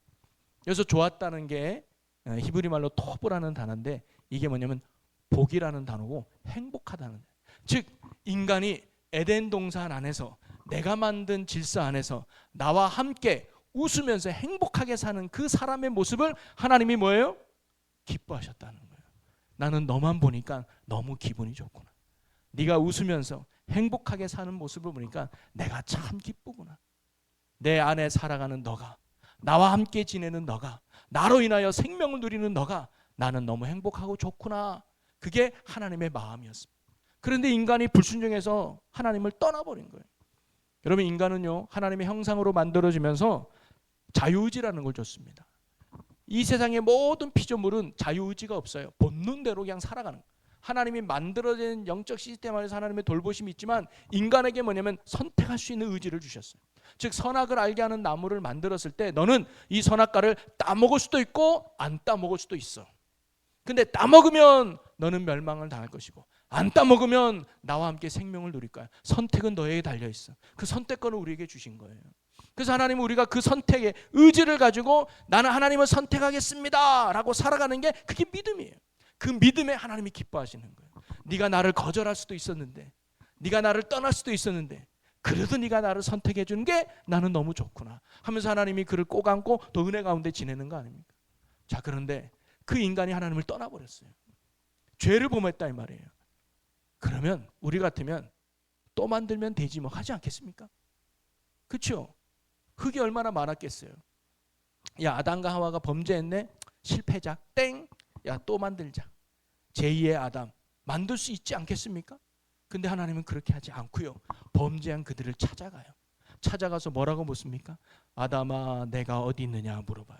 그래서 좋았다는 게 히브리 말로 토브라는 단어인데 이게 뭐냐면 복이라는 단어고 행복하다는 단어예요. 즉 인간이 에덴 동산 안에서 내가 만든 질서 안에서 나와 함께 웃으면서 행복하게 사는 그 사람의 모습을 하나님이 뭐예요? 기뻐하셨다는 거예요. 나는 너만 보니까 너무 기분이 좋구나. 네가 웃으면서 행복하게 사는 모습을 보니까 내가 참 기쁘구나. 내 안에 살아가는 너가, 나와 함께 지내는 너가, 나로 인하여 생명을 누리는 너가 나는 너무 행복하고 좋구나. 그게 하나님의 마음이었습니다. 그런데 인간이 불순종해서 하나님을 떠나버린 거예요. 여러분 인간은요 하나님의 형상으로 만들어지면서 자유의지라는 걸 줬습니다. 이 세상의 모든 피조물은 자유의지가 없어요. 본능대로 그냥 살아가는 거예요. 하나님이 만들어진 영적 시스템 안에서 하나님의 돌보심이 있지만 인간에게 뭐냐면 선택할 수 있는 의지를 주셨어요. 즉 선악을 알게 하는 나무를 만들었을 때 너는 이 선악과를 따먹을 수도 있고 안 따먹을 수도 있어. 근데 따먹으면 너는 멸망을 당할 것이고 안 따먹으면 나와 함께 생명을 누릴 거야. 선택은 너에게 달려있어. 그 선택권을 우리에게 주신 거예요. 그래서 하나님은 우리가 그 선택의 의지를 가지고 나는 하나님을 선택하겠습니다 라고 살아가는 게 그게 믿음이에요. 그 믿음에 하나님이 기뻐하시는 거예요. 네가 나를 거절할 수도 있었는데 네가 나를 떠날 수도 있었는데 그래도 네가 나를 선택해 주는 게 나는 너무 좋구나 하면서 하나님이 그를 꼭 안고 또 은혜 가운데 지내는 거 아닙니까? 자 그런데 그 인간이 하나님을 떠나버렸어요. 죄를 범했다 이 말이에요. 그러면 우리 같으면 또 만들면 되지 뭐 하지 않겠습니까? 그렇죠? 흙이 얼마나 많았겠어요. 야 아담과 하와가 범죄했네. 실패자 땡. 야 또 만들자. 제2의 아담 만들 수 있지 않겠습니까? 근데 하나님은 그렇게 하지 않고요. 범죄한 그들을 찾아가요. 찾아가서 뭐라고 묻습니까? 아담아 내가 어디 있느냐 물어봐요.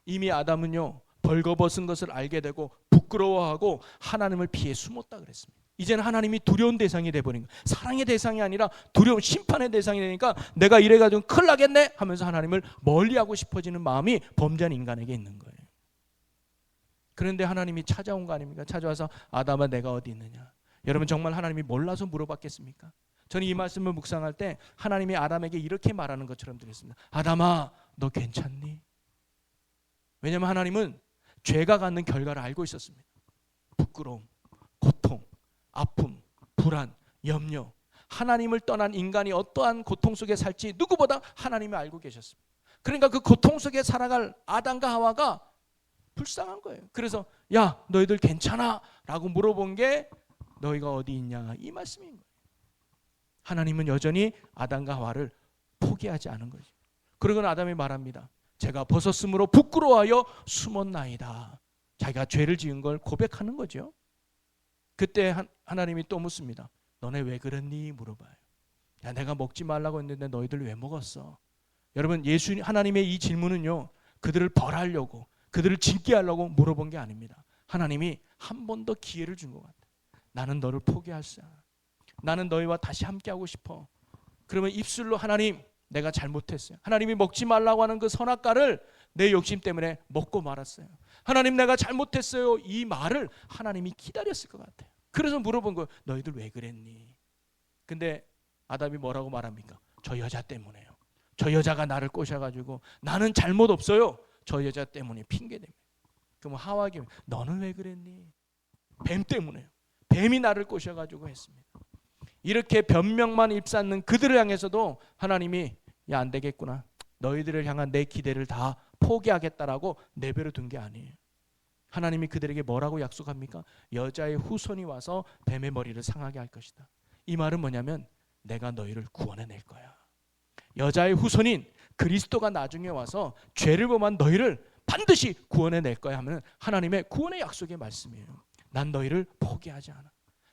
이미 아담은요 벌거벗은 것을 알게 되고 부끄러워하고 하나님을 피해 숨었다 그랬습니다. 이제는 하나님이 두려운 대상이 돼버린 거예요. 사랑의 대상이 아니라 두려운 심판의 대상이 되니까 내가 이래가지고 큰일 나겠네 하면서 하나님을 멀리하고 싶어지는 마음이 범죄한 인간에게 있는 거예요. 그런데 하나님이 찾아온 거 아닙니까? 찾아와서 아담아 내가 어디 있느냐. 여러분 정말 하나님이 몰라서 물어봤겠습니까? 저는 이 말씀을 묵상할 때 하나님이 아담에게 이렇게 말하는 것처럼 들렸습니다. 아담아 너 괜찮니? 왜냐하면 하나님은 죄가 갖는 결과를 알고 있었습니다. 부끄러움, 고통, 아픔, 불안, 염려. 하나님을 떠난 인간이 어떠한 고통 속에 살지 누구보다 하나님이 알고 계셨습니다. 그러니까 그 고통 속에 살아갈 아담과 하와가 불쌍한 거예요. 그래서 야 너희들 괜찮아? 라고 물어본 게 너희가 어디 있냐 이 말씀인 거예요. 하나님은 여전히 아담과 하와를 포기하지 않은 거죠. 그러고 아담이 말합니다. 제가 벗었으므로 부끄러워하여 숨었나이다. 자기가 죄를 지은 걸 고백하는 거죠. 그때 하나님이 또 묻습니다. 너네 왜 그랬니? 물어봐요. 야 내가 먹지 말라고 했는데 너희들 왜 먹었어? 여러분 하나님의 이 질문은요 그들을 벌하려고 그들을 징계 하려고 물어본 게 아닙니다. 하나님이 한 번 더 기회를 준 것 같아요. 나는 너를 포기할 수 없어. 나는 너희와 다시 함께하고 싶어. 그러면 입술로 하나님 내가 잘못했어요. 하나님이 먹지 말라고 하는 그 선악과를 내 욕심 때문에 먹고 말았어요. 하나님 내가 잘못했어요. 이 말을 하나님이 기다렸을 것 같아요. 그래서 물어본 거예요. 너희들 왜 그랬니? 근데 아담이 뭐라고 말합니까? 저 여자 때문에요. 저 여자가 나를 꼬셔가지고 나는 잘못 없어요. 저 여자 때문에 핑계대며. 그럼 하와에게 너는 왜 그랬니? 뱀 때문에요. 뱀이 나를 꼬셔가지고 했습니다. 이렇게 변명만 입삼는 그들을 향해서도 하나님이 야, 안 되겠구나. 너희들을 향한 내 기대를 다 포기하겠다라고 내버려 둔 게 아니에요. 하나님이 그들에게 뭐라고 약속합니까? 여자의 후손이 와서 뱀의 머리를 상하게 할 것이다. 이 말은 뭐냐면 내가 너희를 구원해낼 거야. 여자의 후손인 그리스도가 나중에 와서 죄를 범한 너희를 반드시 구원해낼 거야 하면 하나님의 구원의 약속의 말씀이에요. 난 너희를 포기하지 않아.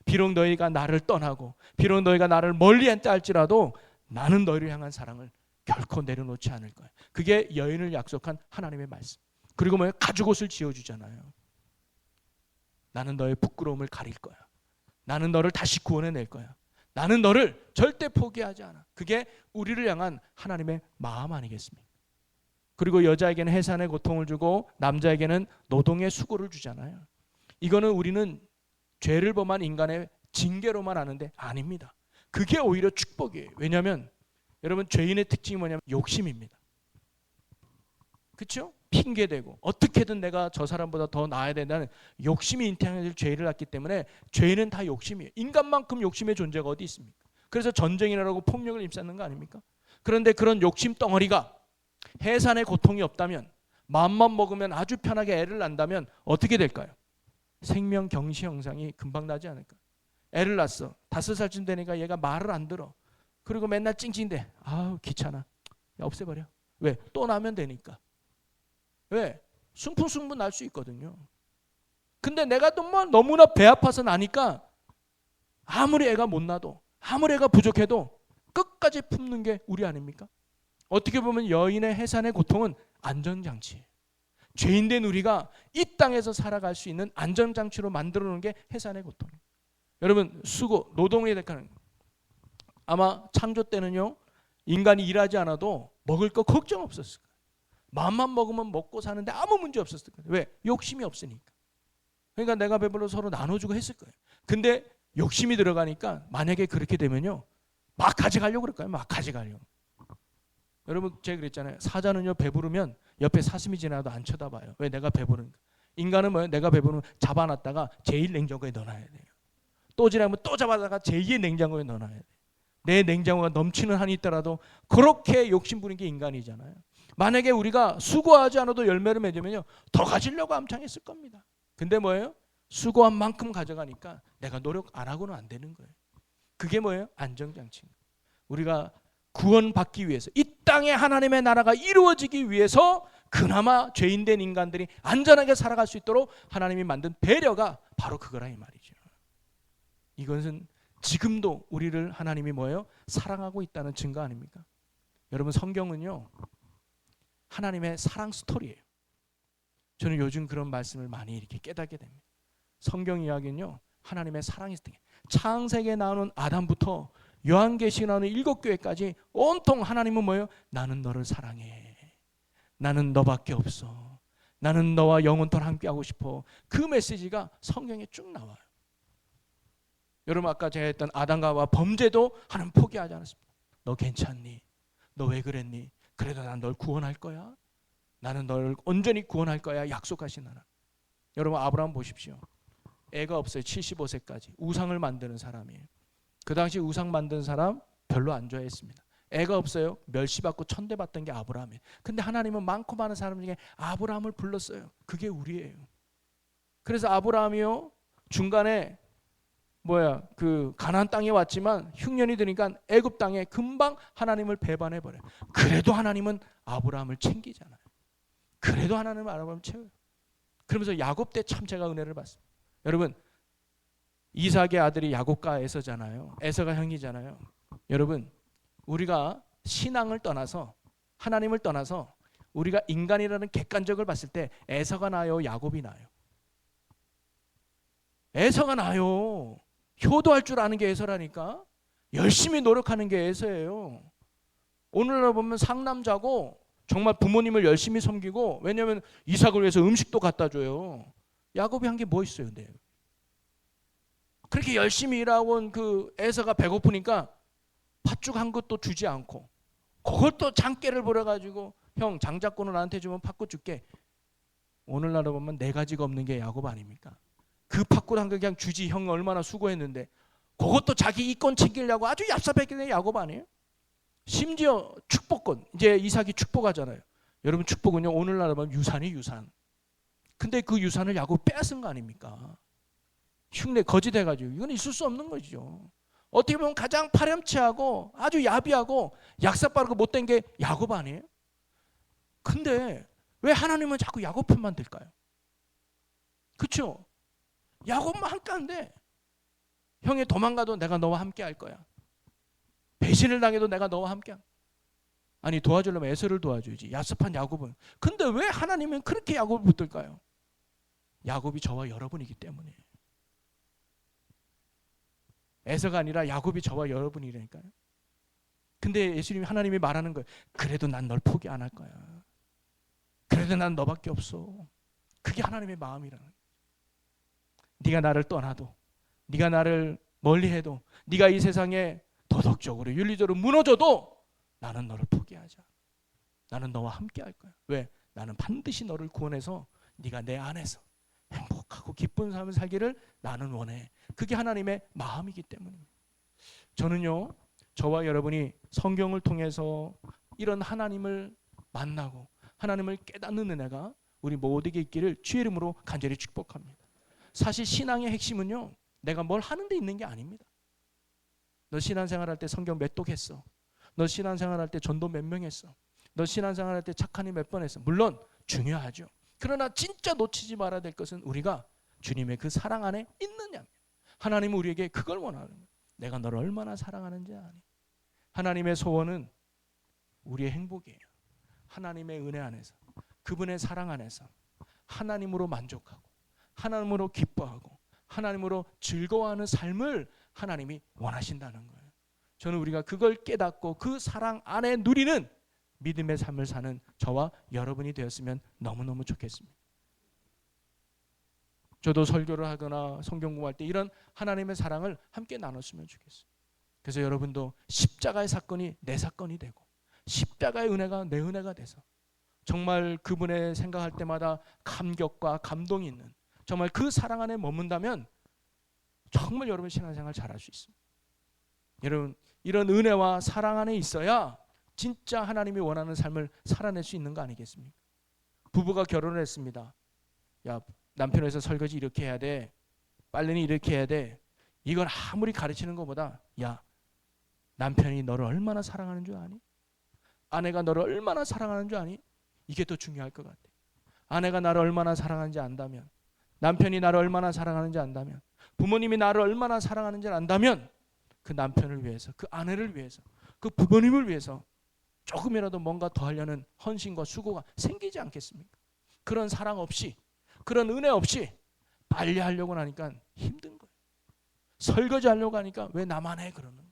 비록 너희가 나를 떠나고 비록 너희가 나를 멀리 한다 할지라도 나는 너희를 향한 사랑을 결코 내려놓지 않을 거야. 그게 여인을 약속한 하나님의 말씀. 그리고 뭐예요? 가죽옷을 지어주잖아요. 나는 너의 부끄러움을 가릴 거야. 나는 너를 다시 구원해낼 거야. 나는 너를 절대 포기하지 않아. 그게 우리를 향한 하나님의 마음 아니겠습니까? 그리고 여자에게는 해산의 고통을 주고 남자에게는 노동의 수고를 주잖아요. 이거는 우리는 죄를 범한 인간의 징계로만 아는데 아닙니다. 그게 오히려 축복이에요. 왜냐하면 여러분 죄인의 특징이 뭐냐면 욕심입니다. 그렇죠? 핑계대고 어떻게든 내가 저 사람보다 더 나아야 된다는 욕심이 인태하는 죄를 낳기 때문에 죄인은 다 욕심이에요. 인간만큼 욕심의 존재가 어디 있습니까? 그래서 전쟁이라고 폭력을 일삼는 거 아닙니까? 그런데 그런 욕심 덩어리가 해산의 고통이 없다면 마음만 먹으면 아주 편하게 애를 낳는다면 어떻게 될까요? 생명 경시 현상이 금방 나지 않을까? 애를 낳았어. 5살쯤 되니까 얘가 말을 안 들어. 그리고 맨날 찡찡대. 아우 귀찮아. 야, 없애버려. 왜? 또 나면 되니까. 왜? 순풍순풍 날 수 있거든요. 근데 내가 또 뭐 너무나 배 아파서 나니까 아무리 애가 못 나도 아무리 애가 부족해도 끝까지 품는 게 우리 아닙니까? 어떻게 보면 여인의 해산의 고통은 안전장치예요. 죄인된 우리가 이 땅에서 살아갈 수 있는 안전장치로 만들어 놓은 게 해산의 고통이에요. 여러분 수고, 노동의 대가는 아마 창조 때는요 인간이 일하지 않아도 먹을 거 걱정 없었을 거예요. 마음만 먹으면 먹고 사는데 아무 문제 없었을 거예요. 왜? 욕심이 없으니까. 그러니까 내가 배불러 서로 나눠주고 했을 거예요. 근데 욕심이 들어가니까 만약에 그렇게 되면요 막 가져가려고 그럴 거예요. 막 가져가려고. 여러분 제가 그랬잖아요. 사자는요 배부르면 옆에 사슴이 지나도 안 쳐다봐요. 왜? 내가 배부르니까. 인간은 뭐예요? 내가 배부르면 잡아놨다가 제1 냉장고에 넣어놔야 돼요. 또 지나면 또 잡아다가 제2의 냉장고에 넣어놔야 돼요. 내 냉장고가 넘치는 한이 있더라도 그렇게 욕심 부리는 게 인간이잖아요. 만약에 우리가 수고하지 않아도 열매를 맺으면요 더 가지려고 암창했을 겁니다. 근데 뭐예요? 수고한 만큼 가져가니까 내가 노력 안 하고는 안 되는 거예요. 그게 뭐예요? 안정장치입니다. 우리가 구원받기 위해서 이 땅에 하나님의 나라가 이루어지기 위해서 그나마 죄인된 인간들이 안전하게 살아갈 수 있도록 하나님이 만든 배려가 바로 그거라 이 말이죠. 이것은 지금도 우리를 하나님이 뭐예요? 사랑하고 있다는 증거 아닙니까? 여러분 성경은요 하나님의 사랑 스토리예요. 저는 요즘 그런 말씀을 많이 이렇게 깨닫게 됩니다. 성경 이야기는요 하나님의 사랑이 스토리. 창세기에 나오는 아담부터 요한계시에 나오는 7교회까지 온통 하나님은 뭐예요? 나는 너를 사랑해. 나는 너밖에 없어. 나는 너와 영원토록 함께하고 싶어. 그 메시지가 성경에 쭉 나와요. 여러분 아까 제가 했던 아담과 하와 범죄도 하나님 포기하지 않았습니다. 너 괜찮니? 너 왜 그랬니? 그래도 난 널 구원할 거야. 나는 널 온전히 구원할 거야. 약속하신 하나님. 여러분 아브라함 보십시오. 애가 없어요. 75세까지. 우상을 만드는 사람이에요. 그 당시 우상 만든 사람 별로 안 좋아했습니다. 애가 없어요. 멸시받고 천대받던 게 아브라함이에요. 근데 하나님은 많고 많은 사람 중에 아브라함을 불렀어요. 그게 우리예요. 그래서 아브라함이요 중간에 그 가나안 땅에 왔지만 흉년이 드니까 애굽 땅에 금방 하나님을 배반해 버려요. 그래도 하나님은 아브라함을 챙기잖아요. 그래도 하나님은 아브라함을 채워요. 그러면서 야곱 때 참 제가 은혜를 받습니다. 여러분 이삭의 아들이 야곱과 에서잖아요. 에서가 형이잖아요. 여러분 우리가 신앙을 떠나서 하나님을 떠나서 우리가 인간이라는 객관적을 봤을 때 에서가 나요? 야곱이 나요? 에서가 나요. 효도할 줄 아는 게 에서라니까. 열심히 노력하는 게 에서예요. 오늘날 보면 상남자고 정말 부모님을 열심히 섬기고 왜냐하면 이삭을 위해서 음식도 갖다 줘요. 야곱이 한 게 뭐 있어요? 근데 그렇게 열심히 일하고 온 그 에서가 배고프니까 팥죽 한 것도 주지 않고 그걸 또 장깨를 부려가지고 형 장자권을 나한테 주면 팥꽃 줄게. 오늘날로 보면 네 가지가 없는 게 야곱 아닙니까? 그 팥꽃 한 개 그냥 주지. 형 얼마나 수고했는데 그것도 자기 이권 챙기려고 아주 얍삽하게 야곱 아니에요? 심지어 축복권, 이제 이삭이 축복하잖아요. 여러분 축복은요 오늘날로 보면 유산이 유산. 근데 그 유산을 야곱 빼앗은 거 아닙니까? 흉내 거짓해가지고 이건 있을 수 없는 거죠. 어떻게 보면 가장 파렴치하고 아주 야비하고 약삭 빠르고 못된 게 야곱 아니에요? 근데 왜 하나님은 자꾸 야곱 편만 들까요? 그렇죠? 야곱만 함께한데 형이 도망가도 내가 너와 함께 할 거야. 배신을 당해도 내가 너와 함께 할 거야. 아니 도와주려면 에서를 도와줘야지. 야습한 야곱은. 근데 왜 하나님은 그렇게 야곱을 붙들까요? 야곱이 저와 여러분이기 때문에. 에서가 아니라 야곱이 저와 여러분이라니까요. 근데 예수님이 하나님이 말하는 거예요. 그래도 난 널 포기 안 할 거야. 그래도 난 너밖에 없어. 그게 하나님의 마음이라는 거예요. 네가 나를 떠나도, 네가 나를 멀리해도, 네가 이 세상에 도덕적으로 윤리적으로 무너져도 나는 너를 포기하지 않아. 나는 너와 함께 할 거야. 왜? 나는 반드시 너를 구원해서 네가 내 안에서 행복하고 기쁜 삶을 살기를 나는 원해. 그게 하나님의 마음이기 때문입니다. 저는요, 저와 여러분이 성경을 통해서 이런 하나님을 만나고 하나님을 깨닫는 은혜가 우리 모두에게 있기를 주의 이름으로 간절히 축복합니다. 사실 신앙의 핵심은요, 내가 뭘 하는 데 있는 게 아닙니다. 너 신앙생활할 때 성경 몇 독 했어? 너 신앙생활할 때 전도 몇 명 했어? 너 신앙생활할 때 착한 일 몇 번 했어? 물론 중요하죠. 그러나 진짜 놓치지 말아야 될 것은 우리가 주님의 그 사랑 안에 있느냐. 하나님은 우리에게 그걸 원하는 거예요. 내가 너를 얼마나 사랑하는지 아니. 하나님의 소원은 우리의 행복이에요. 하나님의 은혜 안에서, 그분의 사랑 안에서 하나님으로 만족하고 하나님으로 기뻐하고 하나님으로 즐거워하는 삶을 하나님이 원하신다는 거예요. 저는 우리가 그걸 깨닫고 그 사랑 안에 누리는 믿음의 삶을 사는 저와 여러분이 되었으면 너무너무 좋겠습니다. 저도 설교를 하거나 성경 공부할 때 이런 하나님의 사랑을 함께 나눴으면 좋겠어요. 그래서 여러분도 십자가의 사건이 내 사건이 되고 십자가의 은혜가 내 은혜가 돼서 정말 그분의 생각할 때마다 감격과 감동이 있는 정말 그 사랑 안에 머문다면 정말 여러분 신앙생활 잘할 수 있습니다. 여러분 이런 은혜와 사랑 안에 있어야 진짜 하나님이 원하는 삶을 살아낼 수 있는 거 아니겠습니까? 부부가 결혼을 했습니다. 야, 남편에서 설거지 이렇게 해야 돼. 빨래는 이렇게 해야 돼. 이건 아무리 가르치는 것보다 야, 남편이 너를 얼마나 사랑하는 줄 아니? 아내가 너를 얼마나 사랑하는 줄 아니? 이게 더 중요할 것 같아. 아내가 나를 얼마나 사랑하는지 안다면, 남편이 나를 얼마나 사랑하는지 안다면, 부모님이 나를 얼마나 사랑하는지 안다면 그 남편을 위해서, 그 아내를 위해서, 그 부모님을 위해서 조금이라도 뭔가 더 하려는 헌신과 수고가 생기지 않겠습니까? 그런 사랑 없이, 그런 은혜 없이 빨리 하려고 하니까 힘든 거예요. 설거지 하려고 하니까 왜 나만 해 그러는 거예요.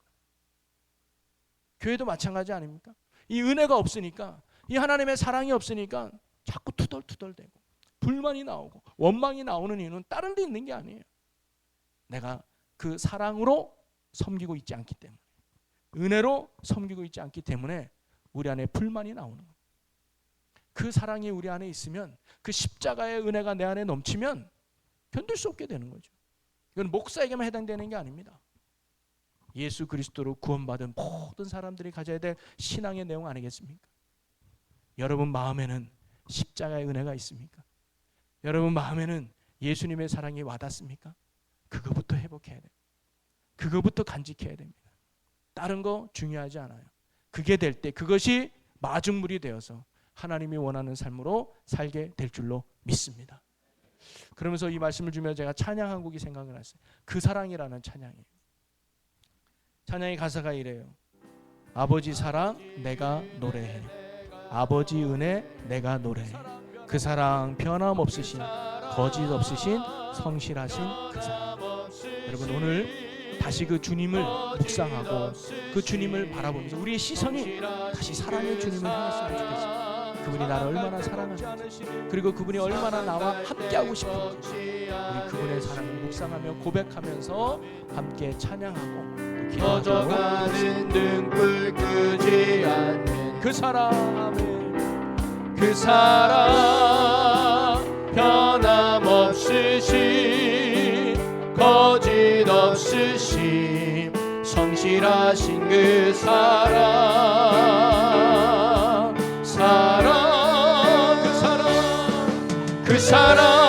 교회도 마찬가지 아닙니까? 이 은혜가 없으니까, 이 하나님의 사랑이 없으니까 자꾸 투덜투덜대고 불만이 나오고 원망이 나오는 이유는 다른 데 있는 게 아니에요. 내가 그 사랑으로 섬기고 있지 않기 때문에, 은혜로 섬기고 있지 않기 때문에 우리 안에 불만이 나오는 거예요. 그 사랑이 우리 안에 있으면, 그 십자가의 은혜가 내 안에 넘치면 견딜 수 없게 되는 거죠. 이건 목사에게만 해당되는 게 아닙니다. 예수 그리스도로 구원받은 모든 사람들이 가져야 될 신앙의 내용 아니겠습니까? 여러분 마음에는 십자가의 은혜가 있습니까? 여러분 마음에는 예수님의 사랑이 와닿습니까? 그거부터 회복해야 돼요. 그거부터 간직해야 됩니다. 다른 거 중요하지 않아요. 그게 될 때 그것이 마중물이 되어서 하나님이 원하는 삶으로 살게 될 줄로 믿습니다. 그러면서 이 말씀을 주며 제가 찬양 한 곡이 생각을 했어요. 그 사랑이라는 찬양이에요. 찬양의 가사가 이래요. 아버지 사랑 내가 노래해, 아버지 은혜 내가 노래해, 그 사랑 변함없으신 거짓 없으신 성실하신 그 사랑. 여러분 오늘 다시 그 주님을 묵상하고 그 주님을 바라보면서 우리의 시선이 다시 사랑의 주님을 향했으면 좋겠습니다. 그분이 나를 얼마나 사랑하는지, 그리고 그분이 얼마나 나와 함께하고 싶은지 우리 그분의 사랑을 묵상하며 고백하면서 함께 찬양하고 또 기도하도록 꺼져가는 등불 끄지 않는 그 사람 그 사람 변함없으신 거짓 없으신 성실하신 그 사람 그 사람